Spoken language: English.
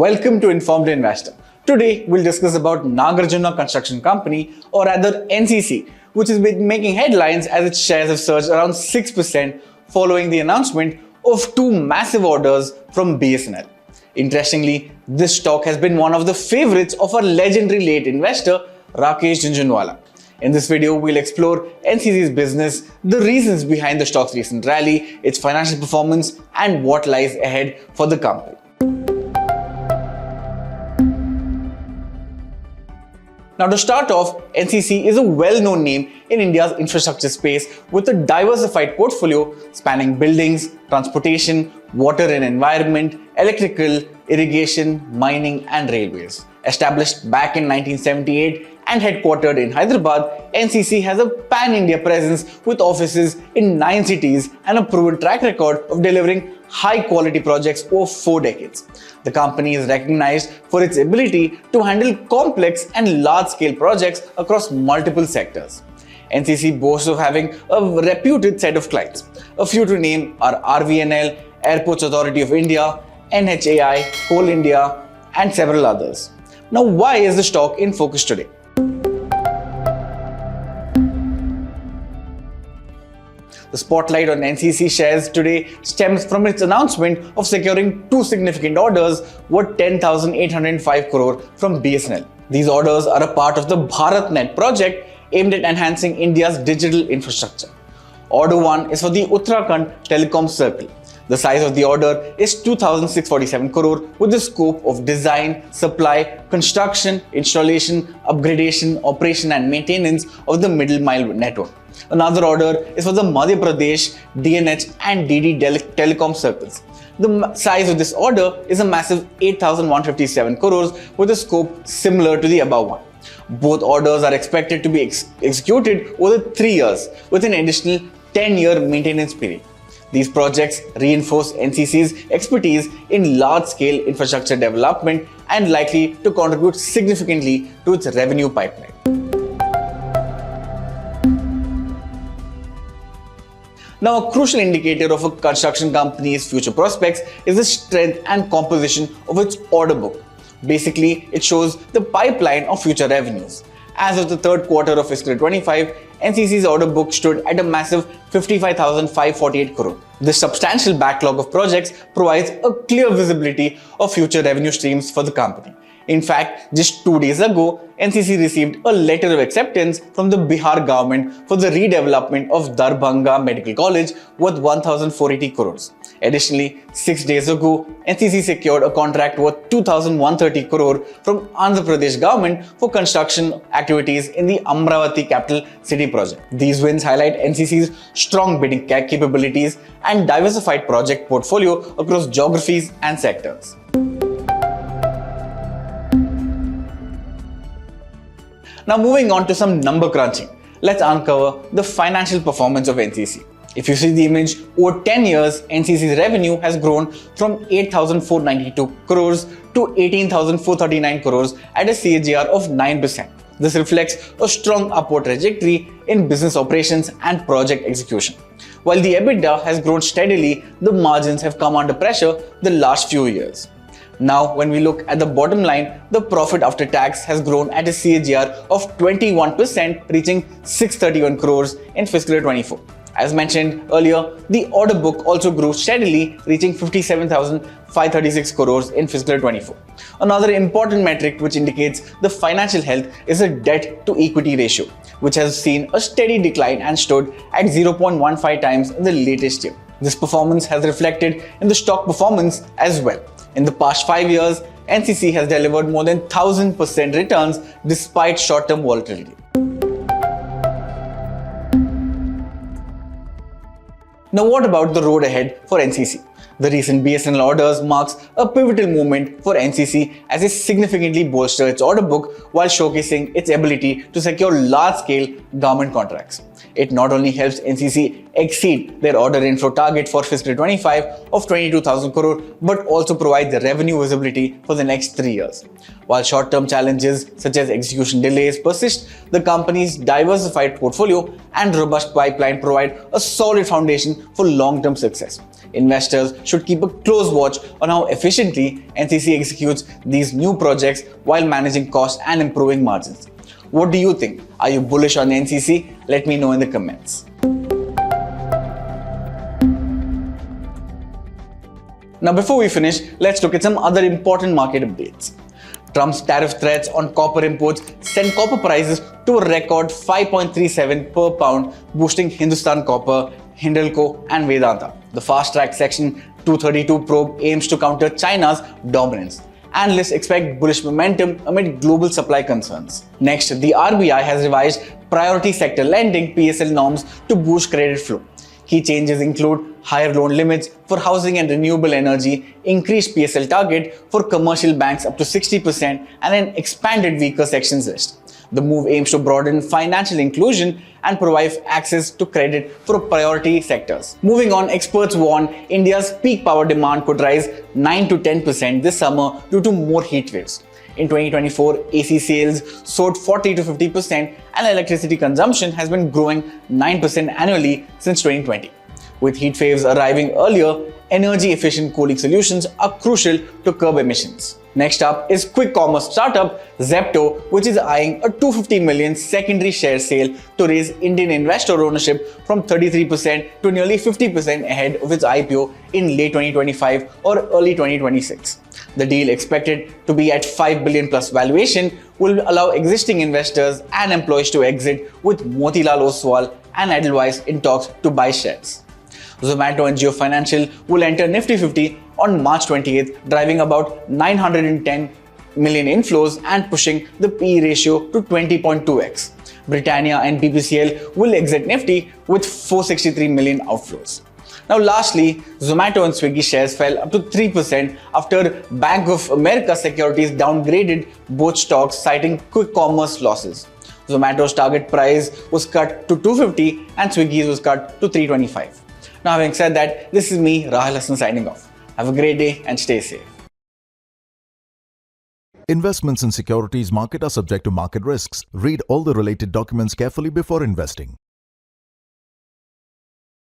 Welcome to Informed Investor. Today we'll discuss about Nagarjuna Construction Company, or rather NCC, which has been making headlines as its shares have surged around 6% following the announcement of two massive orders from BSNL. Interestingly, this stock has been one of the favorites of our legendary late investor Rakesh Jhunjhunwala. In this video, we'll explore NCC's business, the reasons behind the stock's recent rally, its financial performance, and what lies ahead for the company. Now, to start off, NCC is a well-known name in India's infrastructure space with a diversified portfolio spanning buildings, transportation, water and environment, electrical, irrigation, mining and railways. Established back in 1978 and headquartered in Hyderabad, NCC has a pan-India presence with offices in 9 cities and a proven track record of delivering high-quality projects over 4 decades. The company is recognized for its ability to handle complex and large-scale projects across multiple sectors. NCC boasts of having a reputed set of clients. A few to name are RVNL, Airports Authority of India, NHAI, Coal India, and several others. Now, why is the stock in focus today? The spotlight on NCC shares today stems from its announcement of securing two significant orders worth 10,805 crore from BSNL. These orders are a part of the BharatNet project aimed at enhancing India's digital infrastructure. Order 1 is for the Uttarakhand Telecom Circle. The size of the order is 2,647 crore with the scope of design, supply, construction, installation, upgradation, operation and maintenance of the middle mile network. Another order is for the Madhya Pradesh, DNH and DD Telecom circles. The size of this order is a massive 8,157 crores with a scope similar to the above one. Both orders are expected to be executed over 3 years with an additional 10-year maintenance period. These projects reinforce NCC's expertise in large-scale infrastructure development and likely to contribute significantly to its revenue pipeline. Now, a crucial indicator of a construction company's future prospects is the strength and composition of its order book. Basically, it shows the pipeline of future revenues. As of the third quarter of fiscal 25, NCC's order book stood at a massive 55,548 crore. This substantial backlog of projects provides a clear visibility of future revenue streams for the company. In fact, just 2 days ago, NCC received a letter of acceptance from the Bihar government for the redevelopment of Darbhanga Medical College worth 1,480 crores. Additionally, 6 days ago, NCC secured a contract worth 2,130 crore from Andhra Pradesh government for construction activities in the Amravati capital city project. These wins highlight NCC's strong bidding capabilities and diversified project portfolio across geographies and sectors. Now, moving on to some number crunching, let's uncover the financial performance of NCC. If you see the image, over 10 years, NCC's revenue has grown from 8,492 crores to 18,439 crores at a CAGR of 9%. This reflects a strong upward trajectory in business operations and project execution. While the EBITDA has grown steadily, the margins have come under pressure the last few years. Now, when we look at the bottom line, the profit after tax has grown at a CAGR of 21%, reaching 631 crores in fiscal year 24. As mentioned earlier, the order book also grew steadily, reaching 57,536 crores in fiscal year 24. Another important metric which indicates the financial health is a debt to equity ratio, which has seen a steady decline and stood at 0.15 times in the latest year. This performance has reflected in the stock performance as well. In the past 5 years, NCC has delivered more than 1,000% returns despite short-term volatility. Now, what about the road ahead for NCC? The recent BSNL orders marks a pivotal moment for NCC as it significantly bolsters its order book while showcasing its ability to secure large-scale government contracts. It not only helps NCC exceed their order inflow target for fiscal 25 of 22,000 crore, but also provides the revenue visibility for the next 3 years. While short-term challenges such as execution delays persist, the company's diversified portfolio and robust pipeline provide a solid foundation for long-term success. Investors should keep a close watch on how efficiently NCC executes these new projects while managing costs and improving margins. What do you think? Are you bullish on NCC? Let me know in the comments. Now, before we finish, let's look at some other important market updates. Trump's tariff threats on copper imports sent copper prices to a record 5.37 per pound, boosting Hindustan Copper, Hindalco, and Vedanta. The fast-track Section 232 probe aims to counter China's dominance. Analysts expect bullish momentum amid global supply concerns. Next, the RBI has revised priority sector lending (PSL) norms to boost credit flow. Key changes include higher loan limits for housing and renewable energy, increased PSL target for commercial banks up to 60%, and an expanded weaker sections list. The move aims to broaden financial inclusion and provide access to credit for priority sectors. Moving on, experts warn India's peak power demand could rise 9 to 10% this summer due to more heat waves. In 2024, AC sales soared 40 to 50% and electricity consumption has been growing 9% annually since 2020. With heat waves arriving earlier, energy-efficient cooling solutions are crucial to curb emissions. Next up is quick commerce startup Zepto, which is eyeing a 250 million secondary share sale to raise Indian investor ownership from 33% to nearly 50% ahead of its IPO in late 2025 or early 2026. The deal, expected to be at 5 billion plus valuation, will allow existing investors and employees to exit, with Motilal Oswal and Edelweiss in talks to buy shares. Zomato and Jio Financial will enter Nifty 50 on March 28th, driving about 910 million inflows and pushing the PE ratio to 20.2x. Britannia and BPCL will exit Nifty with 463 million outflows. Now lastly, Zomato and Swiggy shares fell up to 3% after Bank of America Securities downgraded both stocks, citing quick commerce losses. Zomato's target price was cut to 250 and Swiggy's was cut to 325. Now, having said that, this is me, Rahul Hassan, signing off. Have a great day and stay safe. Investments in securities market are subject to market risks. Read all the related documents carefully before investing.